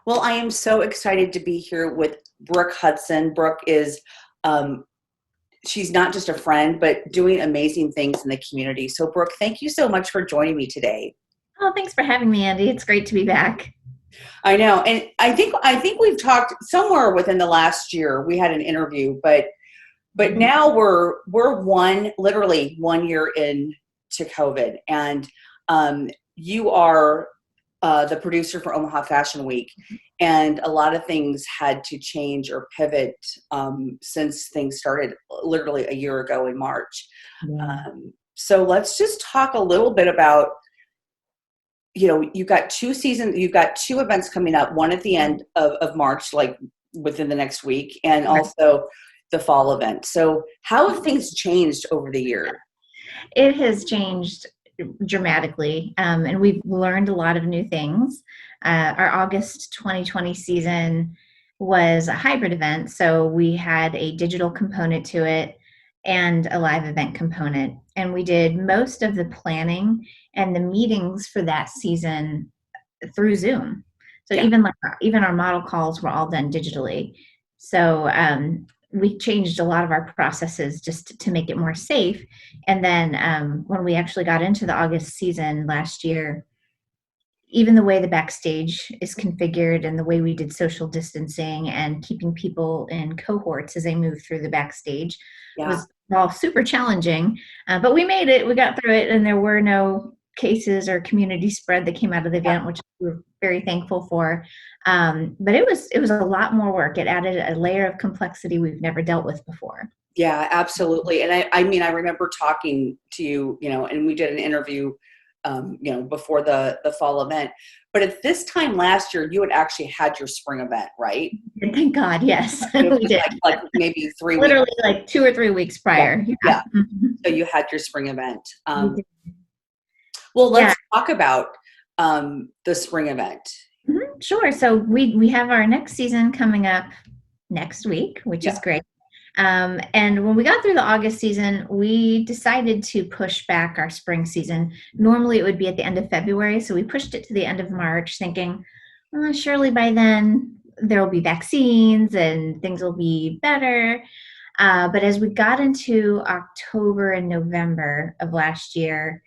Well, I am so excited to be here with Brooke Hudson. Brooke is, um, she's not just a friend, but doing amazing things in the community. So, Brooke, thank you so much for joining me today. Oh, thanks for having me, Andy. It's great to be back. I know, and I think we've talked somewhere within the last year. We had an interview, but Mhm. now we're literally 1 year in to COVID, and you are the producer for Omaha Fashion Week, and a lot of things had to change or pivot since things started literally a year ago in March. Yeah. So let's just talk a little bit about, you've got two events coming up, one at the end of March, like within the next week, and Right. also the fall event. So how have things changed over the year? It has changed dramatically, and we've learned a lot of new things. Our August 2020 season was a hybrid event, so we had a digital component to it and a live event component. And we did most of the planning and the meetings for that season through Zoom. So Yeah. even our model calls were all done digitally. So we changed a lot of our processes just to make it more safe. And then when we actually got into the August season last year, even the way the backstage is configured and the way we did social distancing and keeping people in cohorts as they move through the backstage Yeah. was all super challenging. But we made it, we got through it, and there were no cases or community spread that came out of the event, which we're very thankful for. But it was a lot more work. It added a layer of complexity we've never dealt with before. Yeah, absolutely. And I mean, I remember talking to you, and we did an interview, before the fall event. But at this time last year, you had actually had your spring event, right? And thank God, yes, It we was did. like maybe 3 weeks. Literally like 2 or 3 weeks Yeah, prior. Yeah. yeah. Mhm. So you had your spring event. We did. Well, Yeah. let's talk about the spring event. Sure. So we have our next season coming up next week, which Yeah. is great. And when we got through the August season, we decided to push back our spring season. Normally, it would be at the end of February, so we pushed it to the end of March, thinking, surely by then there will be vaccines and things will be better. But as we got into October and November of last year,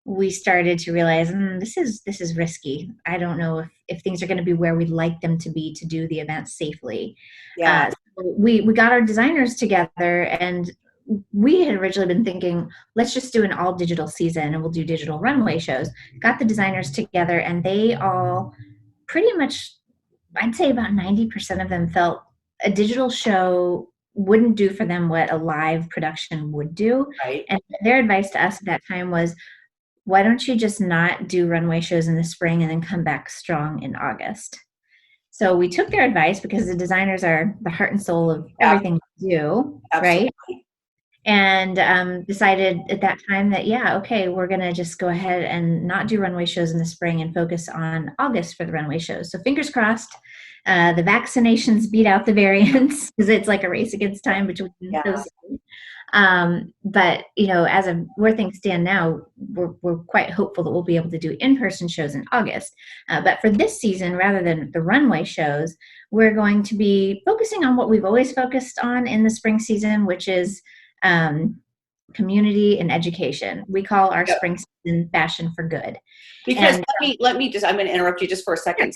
we started to realize this is risky. I don't know if things are going to be where we'd like them to be to do the event safely. Yeah. So we got our designers together, and we had originally been thinking, let's just do an all digital season and we'll do digital runway shows. Got the designers together, and they all pretty much, I'd say about 90% of them felt a digital show wouldn't do for them what a live production would do. Right. And their advice to us at that time was, why don't you just not do runway shows in the spring and then come back strong in August? So we took their advice because the designers are the heart and soul of Ab- everything we do, right? Absolutely. And decided at that time that, yeah, okay, we're going to just go ahead and not do runway shows in the spring and focus on August for the runway shows. So fingers crossed, the vaccinations beat out the variants because it's like a race against time between Yeah. those. But as of where things stand now, we're quite hopeful that we'll be able to do in-person shows in August. But for this season, rather than the runway shows, we're going to be focusing on what we've always focused on in the spring season, which is um, community and education. We call our spring season Fashion for Good. Because And let me just, I'm going to interrupt you just for a second.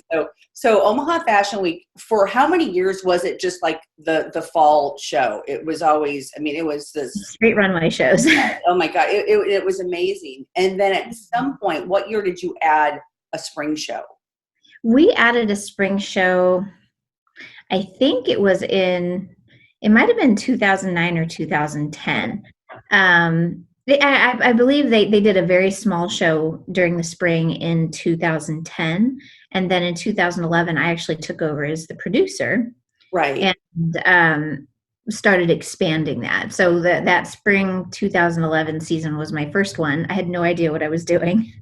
So Omaha Fashion Week, for how many years was it just like the fall show? It was always, I mean, it was this, straight runway shows. oh my God, it was amazing. And then at some point, what year did you add a spring show? We added a spring show, I think it might have been 2009 or 2010. I believe they did a very small show during the spring in 2010. And then in 2011, I actually took over as the producer Right. and started expanding that. So that spring 2011 season was my first one. I had no idea what I was doing.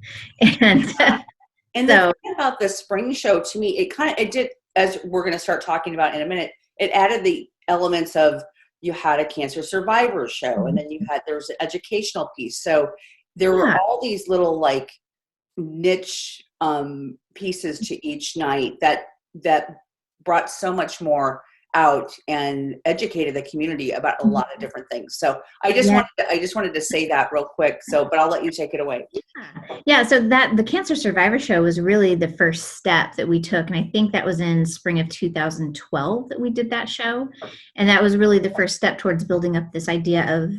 And And the so, thing about the spring show, to me, it did, as we're going to start talking about in a minute, it added the elements of, you had a cancer survivor show, and then there was an educational piece. So there were yeah. all these little like niche pieces to each night that that brought so much more out and educated the community about a lot of different things. So I just Yeah. wanted to say that real quick. So, but I'll let you take it away. Yeah, so that the Cancer Survivor Show was really the first step that we took, and I think that was in spring of 2012 that we did that show, and that was really the first step towards building up this idea of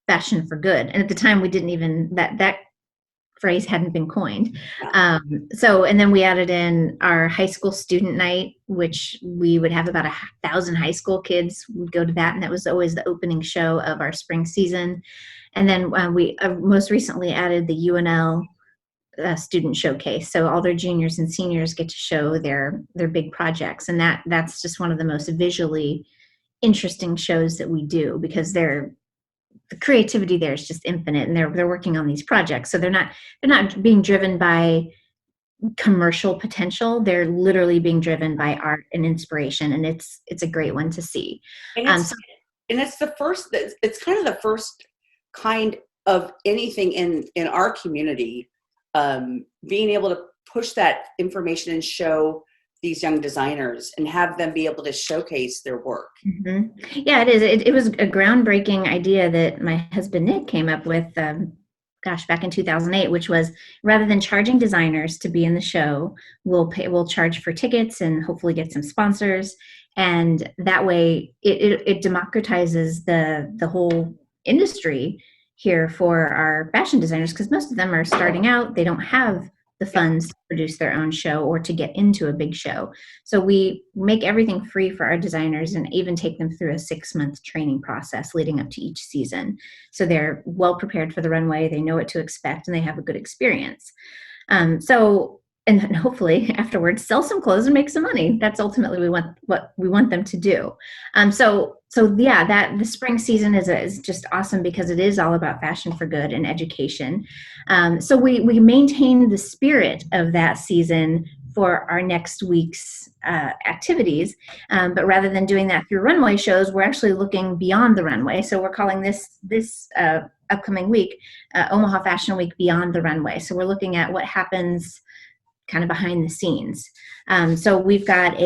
fashion for good. And at the time, we didn't even that phrase hadn't been coined. Yeah. And then we added in our high school student night, which we would have about 1,000 high school kids would go to that, and that was always the opening show of our spring season. And then we most recently added the UNL student showcase, so all their juniors and seniors get to show their big projects, and that's just one of the most visually interesting shows that we do, because the creativity there is just infinite, and they're working on these projects, so they're not being driven by commercial potential. They're literally being driven by art and inspiration, and it's a great one to see. And it's the first. It's kind of the first kind of anything in our community, being able to push that information and show these young designers and have them be able to showcase their work. Mm-hmm. Yeah, it is. It was a groundbreaking idea that my husband Nick came up with, back in 2008, which was, rather than charging designers to be in the show, we'll charge for tickets and hopefully get some sponsors. And that way it democratizes the whole industry here for our fashion designers, because most of them are starting out. They don't have the funds to produce their own show or to get into a big show. So we make everything free for our designers and even take them through a 6-month training process leading up to each season. So they're well prepared for the runway, they know what to expect, and they have a good experience. And hopefully afterwards sell some clothes and make some money. That's ultimately what we want them to do. That the spring season is just awesome, because it is all about fashion for good and education. So we maintain the spirit of that season for our next week's activities. But rather than doing that through runway shows, we're actually looking beyond the runway. So we're calling this upcoming week Omaha Fashion Week Beyond the Runway. So we're looking at what happens kind of behind the scenes. So we've got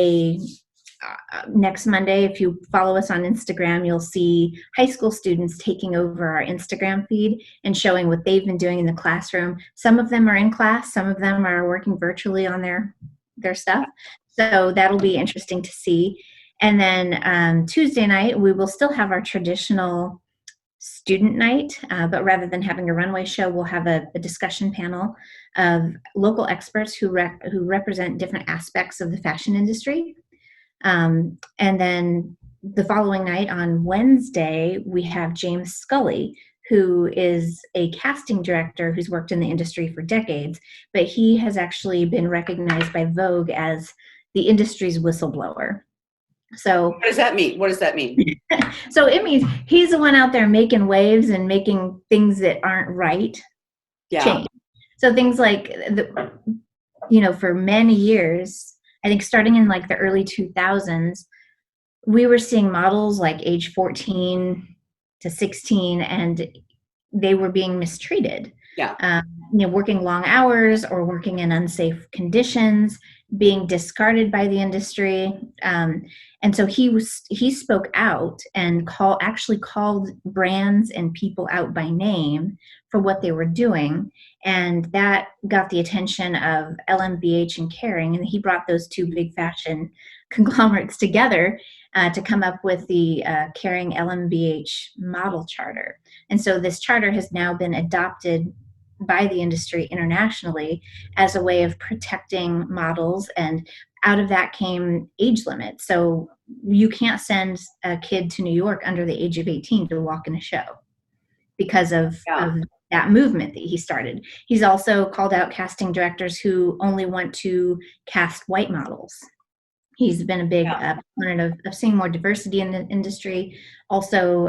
next Monday, if you follow us on Instagram, you'll see high school students taking over our Instagram feed and showing what they've been doing in the classroom. Some of them are in class, some of them are working virtually on their stuff. So that'll be interesting to see. And then Tuesday night, we will still have our traditional student night, but rather than having a runway show, we'll have a discussion panel of local experts who represent different aspects of the fashion industry. And then the following night, on Wednesday, we have James Scully, who is a casting director who's worked in the industry for decades, but he has actually been recognized by Vogue as the industry's whistleblower. So what does that mean? So it means he's the one out there making waves and making things that aren't right change. So things like, for many years, I think starting in like the early 2000s, we were seeing models like age 14 to 16, and they were being mistreated. Yeah. Working long hours or working in unsafe conditions, being discarded by the industry. And so he spoke out and actually called brands and people out by name for what they were doing. And that got the attention of LMBH and Kering. And he brought those two big fashion conglomerates together to come up with the Kering LMBH model charter. And so this charter has now been adopted by the industry internationally as a way of protecting models, and out of that came age limits. So you can't send a kid to New York under the age of 18 to walk in a show because of that movement that he started. He's also called out casting directors who only want to cast white models. He's been a big proponent of seeing more diversity in the industry, also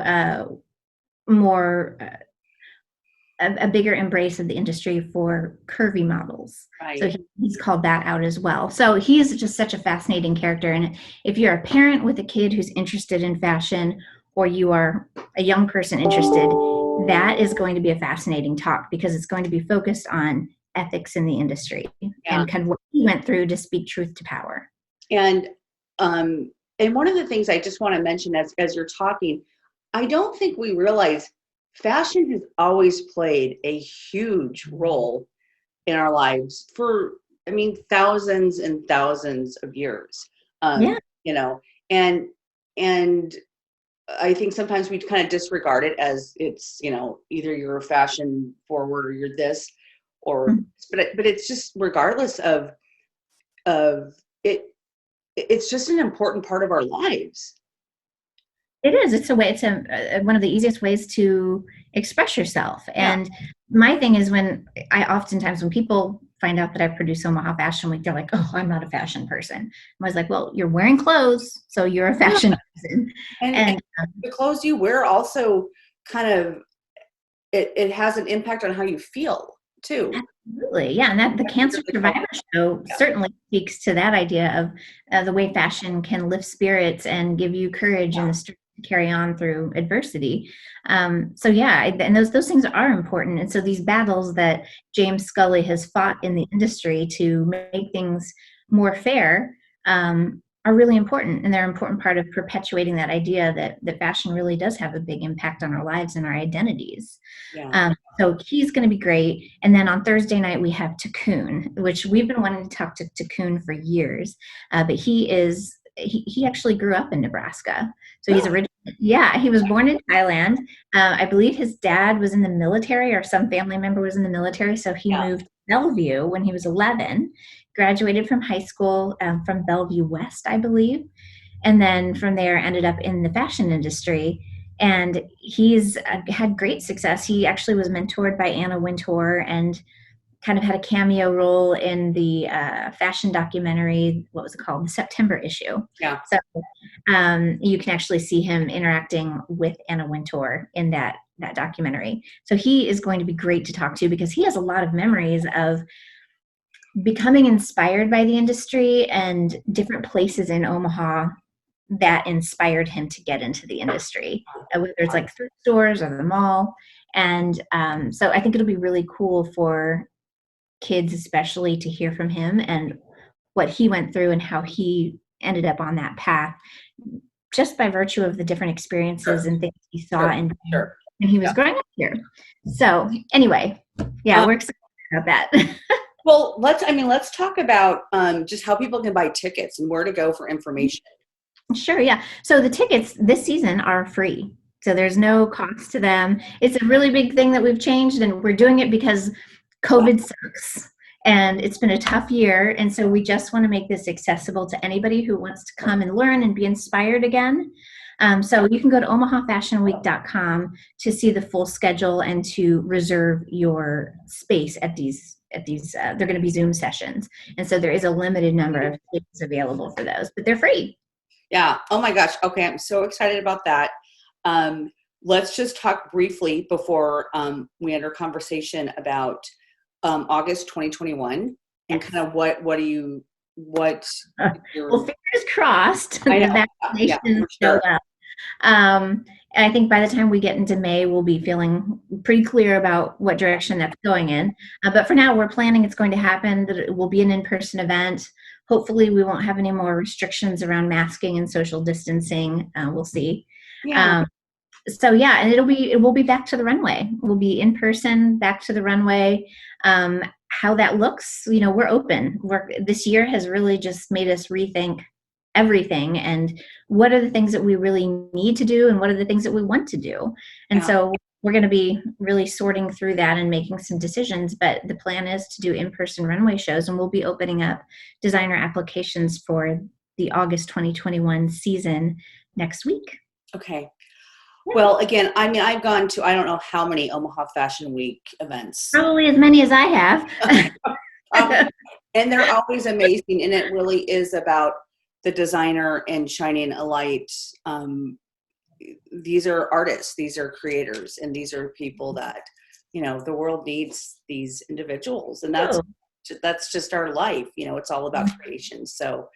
a bigger embrace of the industry for curvy models. Right. So he's called that out as well. So he's just such a fascinating character. And if you're a parent with a kid who's interested in fashion, or you are a young person interested, that is going to be a fascinating talk, because it's going to be focused on ethics in the industry Yeah. and kind of what he went through to speak truth to power. And one of the things I just want to mention as you're talking, I don't think we realize fashion has always played a huge role in our lives for, I mean, thousands and thousands of years. Yeah. You know, and and I think sometimes we kind of disregard it as it's, you know, either you're fashion forward or you're this, or Mhm. but it's just regardless of it, it's just an important part of our lives. It is. It's a way. It's one of the easiest ways to express yourself. Yeah. And my thing is when oftentimes when people find out that I produce Omaha Fashion Week, they're like, "Oh, I'm not a fashion person." I was like, "Well, you're wearing clothes, so you're a Yeah. fashion person." And And the clothes you wear also kind of it has an impact on how you feel too. absolutely, yeah. And that the You're Cancer the color. Survivor Show Yeah. certainly speaks to that idea of the way fashion can lift spirits and give you courage and the strength to carry on through adversity. So yeah, and those things are important. And so these battles that James Scully has fought in the industry to make things more fair are really important, and they're an important part of perpetuating that idea that fashion really does have a big impact on our lives and our identities. Yeah. So he's going to be great. And then on Thursday night, we have Takun, which we've been wanting to talk to Takun for years. But he actually grew up in Nebraska. So he's Really? originally, yeah, he was born in Thailand. I believe his dad was in the military or some family member was in the military. So he Yeah. moved to Bellevue when he was 11, graduated from high school from Bellevue West, I believe. And then from there ended up in the fashion industry, and he's had great success. He actually was mentored by Anna Wintour and kind of had a cameo role in the fashion documentary. What was it called? The September issue. Yeah. So you can actually see him interacting with Anna Wintour in that documentary. So he is going to be great to talk to because he has a lot of memories of becoming inspired by the industry and different places in Omaha that inspired him to get into the industry, whether it's like thrift stores or the mall. And so I think it'll be really cool for kids, especially, to hear from him and what he went through and how he ended up on that path just by virtue of the different experiences Sure. and things he saw Sure. and Sure. when he was Yeah. growing up here. So anyway, yeah, Um, we're excited about that. well, let's talk about just how people can buy tickets and where to go for information. Sure, yeah. So the tickets this season are free. So there's no cost to them. It's a really big thing that we've changed, and we're doing it because Wow. COVID sucks. And it's been a tough year. And so we just want to make this accessible to anybody who wants to come and learn and be inspired again. So you can go to omahafashionweek.com to see the full schedule and to reserve your space at these they're going to be Zoom sessions. And so there is a limited number of spaces available for those, but they're free. Yeah. Oh my gosh. Okay. I'm so excited about that. Um, let's just talk briefly before we end our conversation about August 2021 and Yes. kind of what your, Well, fingers crossed I the know. Yeah, vaccinations for show sure. up. And I think by the time we get into May, we'll be feeling pretty clear about what direction that's going in. But for now, we're planning it's going to happen, that it will be an in-person event. Hopefully, we won't have any more restrictions around masking and social distancing. We'll see. Yeah. Um, so yeah, and it will be back to the runway. We'll be in person, back to the runway. How that looks, we're open. This year has really just made us rethink everything and what are the things that we really need to do and what are the things that we want to do. And Yeah. so we're going to be really sorting through that and making some decisions, but the plan is to do in-person runway shows, and we'll be opening up designer applications for the August 2021 season next week. Okay. Well, again, I mean, I've gone to, I don't know how many Omaha Fashion Week events. Probably as many as I have. And they're always amazing. And it really is about the designer and shining a light. These are artists, these are creators, and these are people that, the world needs these individuals. And that's just our life. It's all about creation. So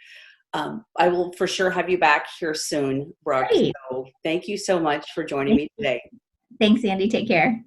I will for sure have you back here soon, Brooke. Great. So thank you so much for joining me today. Thanks, Andy. Take care.